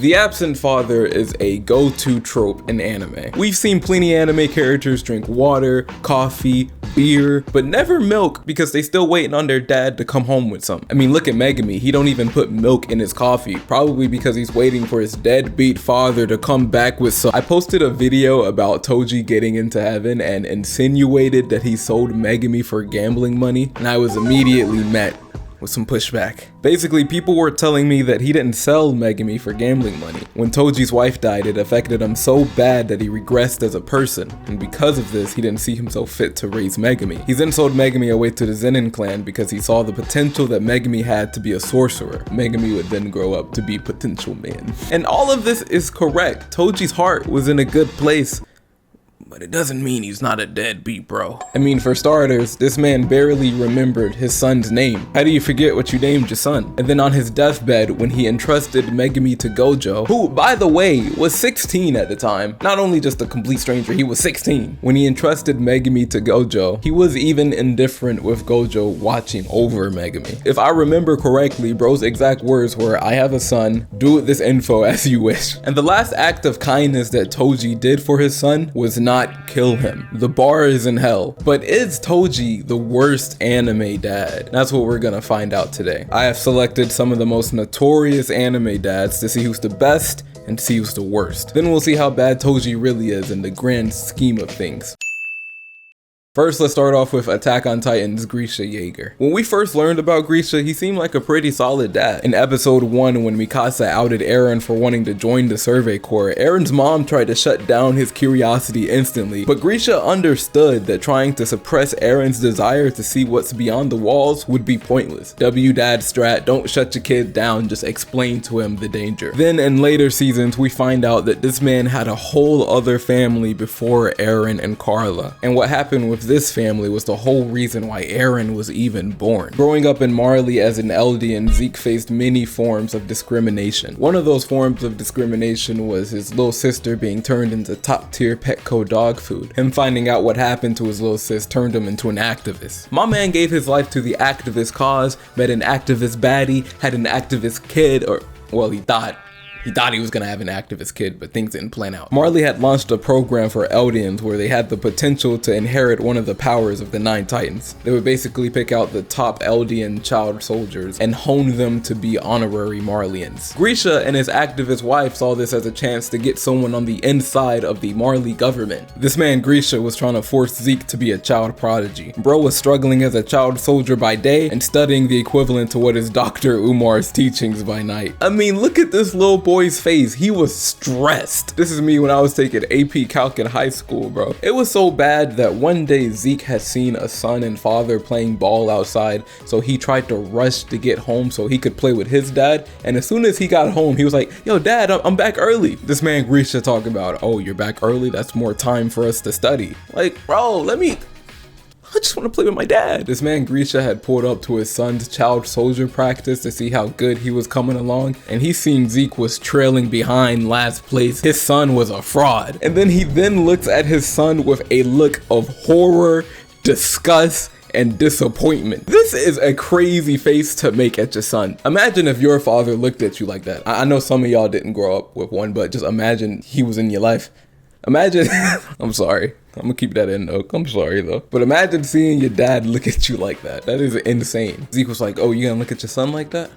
The absent father is a go-to trope in anime. We've seen plenty of anime characters drink water, coffee, beer, but never milk because they still waiting on their dad to come home with some. I mean, look at Megumi, he don't even put milk in his coffee, probably because he's waiting for his deadbeat father to come back with some. I posted a video about Toji getting into heaven and insinuated that he sold Megumi for gambling money, and I was immediately met with some pushback. Basically, people were telling me that he didn't sell Megumi for gambling money. When Toji's wife died, it affected him so bad that he regressed as a person, and because of this, he didn't see himself fit to raise Megumi. He then sold Megumi away to the Zenin clan because he saw the potential that Megumi had to be a sorcerer. Megumi would then grow up to be potential man. And all of this is correct. Toji's heart was in a good place, but it doesn't mean he's not a deadbeat, bro. I mean, for starters, this man barely remembered his son's name. How do you forget what you named your son? And then on his deathbed, when he entrusted Megumi to Gojo, who, by the way, was 16 at the time, not only just a complete stranger, he was 16. When he entrusted Megumi to Gojo, he was even indifferent with Gojo watching over Megumi. If I remember correctly, bro's exact words were, "I have a son, do with this info as you wish." And the last act of kindness that Toji did for his son was not kill him. The bar is in hell. But is Toji the worst anime dad? That's what we're gonna find out today. I have selected some of the most notorious anime dads to see who's the best and see who's the worst. Then we'll see how bad Toji really is in the grand scheme of things. First, let's start off with Attack on Titan's Grisha Yaeger. When we first learned about Grisha, he seemed like a pretty solid dad. In episode 1, when Mikasa outed Eren for wanting to join the Survey Corps, Eren's mom tried to shut down his curiosity instantly, but Grisha understood that trying to suppress Eren's desire to see what's beyond the walls would be pointless. Dad strat, don't shut your kid down, just explain to him the danger. Then in later seasons, we find out that this man had a whole other family before Eren and Carla, and what happened with this family was the whole reason why Eren was even born. Growing up in Marley as an Eldian, Zeke faced many forms of discrimination. One of those forms of discrimination was his little sister being turned into top-tier Petco dog food. Him finding out what happened to his little sis turned him into an activist. My man gave his life to the activist cause, met an activist baddie, had an activist kid, or, well, he thought he was gonna have an activist kid, but things didn't plan out. Marley had launched a program for Eldians where they had the potential to inherit one of the powers of the 9 Titans. They would basically pick out the top Eldian child soldiers and hone them to be honorary Marleyans. Grisha and his activist wife saw this as a chance to get someone on the inside of the Marley government. This man Grisha was trying to force Zeke to be a child prodigy. Bro was struggling as a child soldier by day and studying the equivalent to what is Dr. Umar's teachings by night. I mean, look at this little boy's face. He was stressed. This is me when I was taking AP Calc in high school, bro. It was so bad that one day Zeke had seen a son and father playing ball outside, so he tried to rush to get home so he could play with his dad, and as soon as he got home, he was like, "Yo, dad, I'm back early." This man Grisha talked about, "Oh, you're back early? That's more time for us to study." Like, bro, I just want to play with my dad. This man Grisha had pulled up to his son's child soldier practice to see how good he was coming along, and he seen Zeke was trailing behind last place. His son was a fraud. And then he looks at his son with a look of horror, disgust, and disappointment. This is a crazy face to make at your son. Imagine if your father looked at you like that. I know some of y'all didn't grow up with one, but just imagine he was in your life. Imagine, I'm sorry, I'm gonna keep that in though, I'm sorry though. But imagine seeing your dad look at you like that. That is insane. Zeke was like, "Oh, you gonna look at your son like that?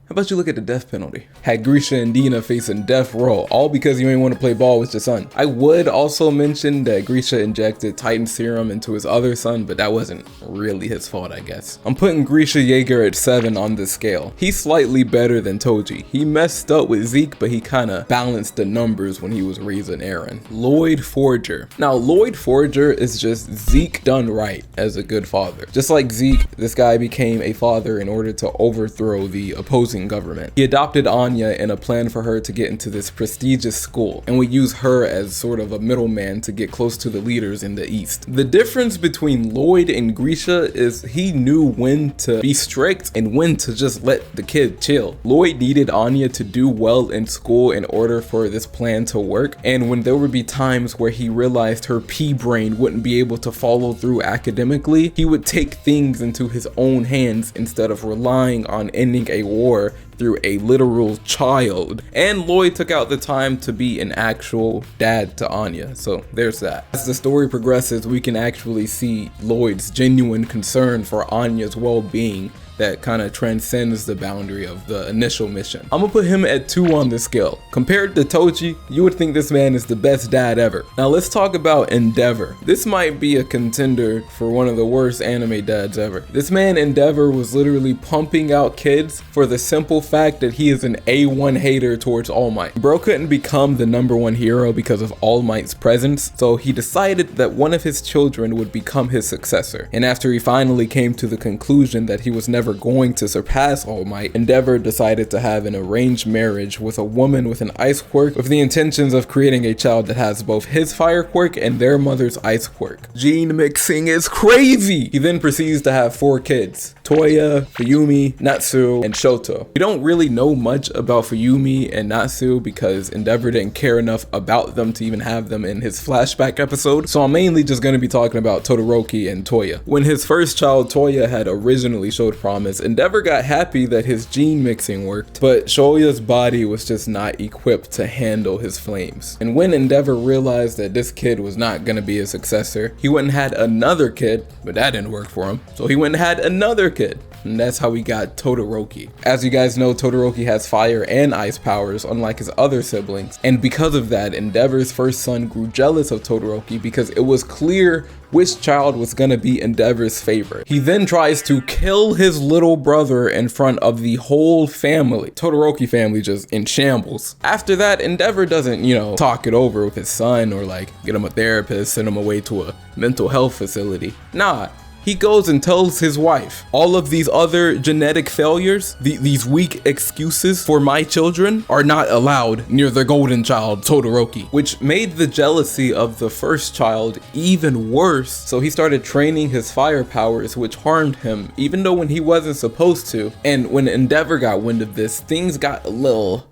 How about you look at the death penalty?" Had Grisha and Dina facing death row, all because you ain't want to play ball with your son. I would also mention that Grisha injected Titan serum into his other son, but that wasn't really his fault, I guess. I'm putting Grisha Yaeger at 7 on this scale. He's slightly better than Toji. He messed up with Zeke, but he kinda balanced the numbers when he was raising Eren. Loid Forger. Now, Loid Forger is just Zeke done right as a good father. Just like Zeke, this guy became a father in order to overthrow the opposing government. He adopted Anya in a plan for her to get into this prestigious school, and would use her as sort of a middleman to get close to the leaders in the east. The difference between Loid and Grisha is he knew when to be strict and when to just let the kid chill. Loid needed Anya to do well in school in order for this plan to work, and when there would be times where he realized her pea brain wouldn't be able to follow through academically, he would take things into his own hands instead of relying on ending a war power through a literal child. And Loid took out the time to be an actual dad to Anya, so there's that. As the story progresses, we can actually see Loid's genuine concern for Anya's well-being that kind of transcends the boundary of the initial mission. I'm gonna put him at 2 on the scale. Compared to Toji, you would think this man is the best dad ever. Now let's talk about Endeaver. This might be a contender for one of the worst anime dads ever. This man Endeaver was literally pumping out kids for the simple fact that he is an A1 hater towards All Might. Bro couldn't become the #1 hero because of All Might's presence, so he decided that one of his children would become his successor. And after he finally came to the conclusion that he was never going to surpass All Might, Endeaver decided to have an arranged marriage with a woman with an ice quirk with the intentions of creating a child that has both his fire quirk and their mother's ice quirk. Gene mixing is crazy! He then proceeds to have 4 kids: Toya, Fuyumi, Natsu, and Shoto. We don't really know much about Fuyumi and Natsu because Endeaver didn't care enough about them to even have them in his flashback episode, so I'm mainly just going to be talking about Todoroki and Toya. When his first child Toya had originally showed promise, Endeaver got happy that his gene mixing worked, but Shoya's body was just not equipped to handle his flames. And when Endeaver realized that this kid was not going to be a successor, he went and had another kid, but that didn't work for him, so he went and had another kid. And that's how we got Todoroki. As you guys know, Todoroki has fire and ice powers, unlike his other siblings. And because of that, Endeavor's first son grew jealous of Todoroki because it was clear which child was gonna be Endeavor's favorite. He then tries to kill his little brother in front of the whole family. Todoroki family just in shambles. After that, Endeaver doesn't, talk it over with his son or like get him a therapist, send him away to a mental health facility. Nah. He goes and tells his wife, all of these other genetic failures, these weak excuses for my children are not allowed near the golden child, Todoroki, which made the jealousy of the first child even worse. So he started training his fire powers, which harmed him, even though when he wasn't supposed to. And when Endeaver got wind of this, things got a little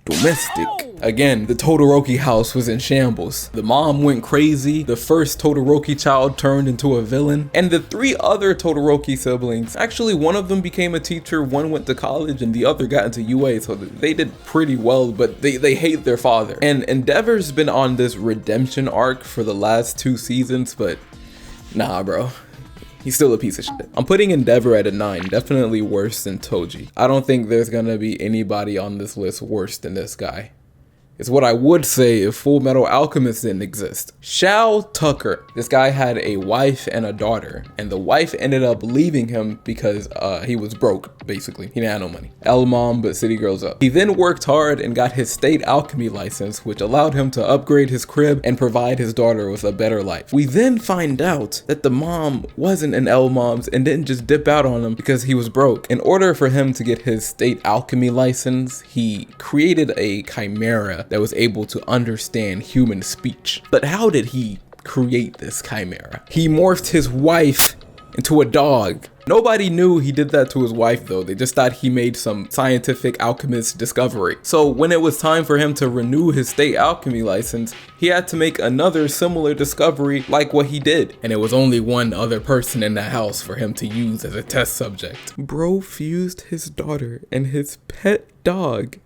domestic. Again, the Todoroki house was in shambles. The mom went crazy, the first Todoroki child turned into a villain, and the 3 other Todoroki siblings, actually one of them became a teacher, one went to college, and the other got into UA, so they did pretty well, but they hate their father. And Endeavor's been on this redemption arc for the last 2 seasons, but nah, bro. He's still a piece of shit. I'm putting Endeaver at a 9, definitely worse than Toji. I don't think there's gonna be anybody on this list worse than this guy. It's what I would say if Full Metal Alchemist didn't exist. Shou Tucker. This guy had a wife and a daughter, and the wife ended up leaving him because he was broke, basically. He didn't have no money. L mom, but city girls up. He then worked hard and got his state alchemy license, which allowed him to upgrade his crib and provide his daughter with a better life. We then find out that the mom wasn't an L mom's and didn't just dip out on him because he was broke. In order for him to get his state alchemy license, he created a chimera that was able to understand human speech. But how did he create this chimera? He morphed his wife into a dog. Nobody knew he did that to his wife though. They just thought he made some scientific alchemist discovery. So when it was time for him to renew his state alchemy license, he had to make another similar discovery like what he did. And it was only one other person in the house for him to use as a test subject. Bro fused his daughter and his pet dog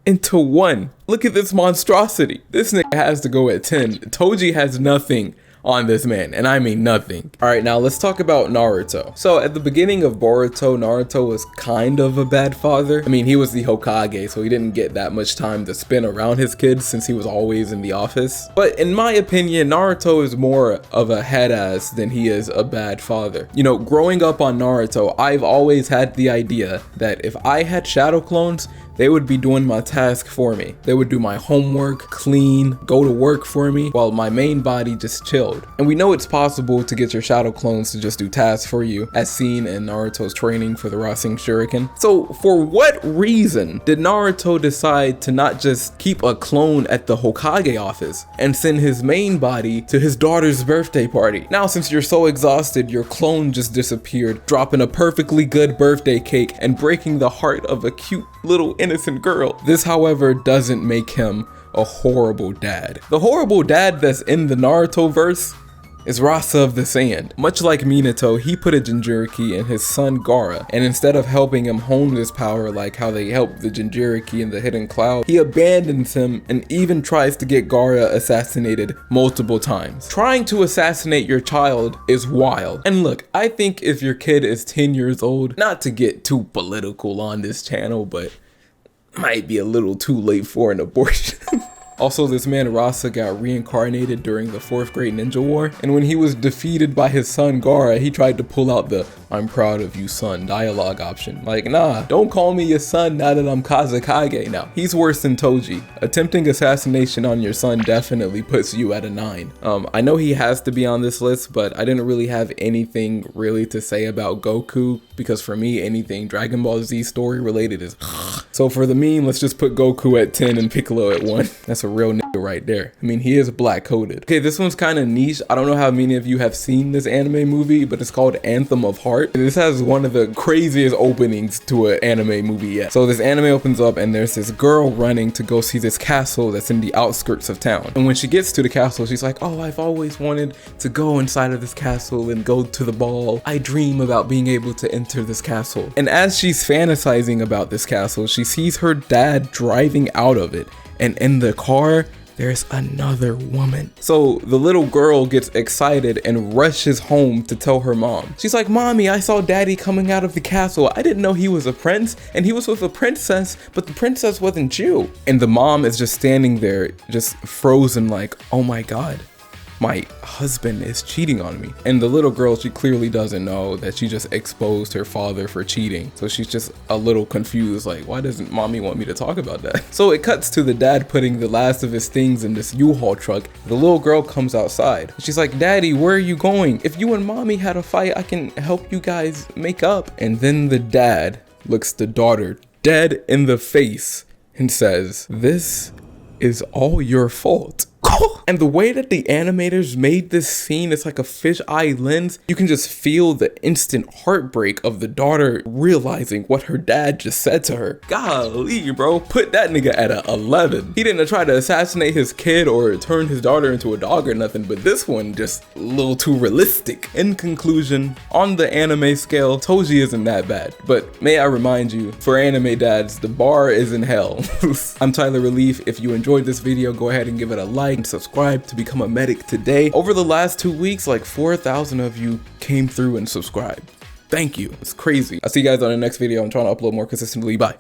into one. Look at this monstrosity. This nigga has to go at 10. Toji has nothing on this man, and I mean nothing. All right, now let's talk about Naruto. So at the beginning of Boruto, Naruto was kind of a bad father. I mean, he was the Hokage, so he didn't get that much time to spend around his kids since he was always in the office. But in my opinion, Naruto is more of a head ass than he is a bad father. Growing up on Naruto, I've always had the idea that if I had shadow clones, they would be doing my task for me. They would do my homework, clean, go to work for me, while my main body just chilled. And we know it's possible to get your shadow clones to just do tasks for you, as seen in Naruto's training for the Rasen Shuriken. So for what reason did Naruto decide to not just keep a clone at the Hokage office and send his main body to his daughter's birthday party? Now, since you're so exhausted, your clone just disappeared, dropping a perfectly good birthday cake and breaking the heart of a cute little innocent girl. This, however, doesn't make him a horrible dad. The horrible dad that's in the Naruto verse is Raza of the Sand. Much like Minato, he put a Jinchuriki in his son Gaara, and instead of helping him hone his power like how they helped the Jinchuriki in the Hidden Cloud, he abandons him and even tries to get Gaara assassinated multiple times. Trying to assassinate your child is wild. And look, I think if your kid is 10 years old, not to get too political on this channel, but might be a little too late for an abortion. Also, this man Raza got reincarnated during the 4th Great Ninja War, and when he was defeated by his son Gaara, he tried to pull out the "I'm proud of you, son" dialogue option. Like, nah, don't call me your son now that I'm Kazekage now. He's worse than Toji. Attempting assassination on your son definitely puts you at a 9. I know he has to be on this list, but I didn't really have anything really to say about Goku, because for me, anything Dragon Ball Z story related is so for the meme, let's just put Goku at 10 and Piccolo at 1. That's a real nigga right there. I mean, he is black coded. Okay, this one's kind of niche. I don't know how many of you have seen this anime movie, but it's called Anthem of Heart. And this has one of the craziest openings to an anime movie yet. So this anime opens up and there's this girl running to go see this castle that's in the outskirts of town. And when she gets to the castle, she's like, "Oh, I've always wanted to go inside of this castle and go to the ball. I dream about being able to enter this castle." And as she's fantasizing about this castle, she sees her dad driving out of it. And in the car, there's another woman. So the little girl gets excited and rushes home to tell her mom. She's like, "Mommy, I saw daddy coming out of the castle. I didn't know he was a prince, and he was with a princess, but the princess wasn't you." And the mom is just standing there, just frozen like, "Oh my God, my husband is cheating on me." And the little girl, she clearly doesn't know that she just exposed her father for cheating. So she's just a little confused, like, why doesn't mommy want me to talk about that? So it cuts to the dad putting the last of his things in this U-Haul truck. The little girl comes outside. She's like, "Daddy, where are you going? If you and mommy had a fight, I can help you guys make up." And then the dad looks the daughter dead in the face and says, "This is all your fault." And the way that the animators made this scene, it's like a fisheye lens. You can just feel the instant heartbreak of the daughter realizing what her dad just said to her. Golly, bro, put that nigga at a 11. He didn't try to assassinate his kid or turn his daughter into a dog or nothing, but this one just a little too realistic. In conclusion, on the anime scale, Toji isn't that bad. But may I remind you, for anime dads, the bar is in hell. I'm Tyler Relief. If you enjoyed this video, go ahead and give it a like and subscribe to become a medic today. Over the last 2 weeks, like 4,000 of you came through and subscribed. Thank you. It's crazy. I'll see you guys on the next video. I'm trying to upload more consistently. Bye.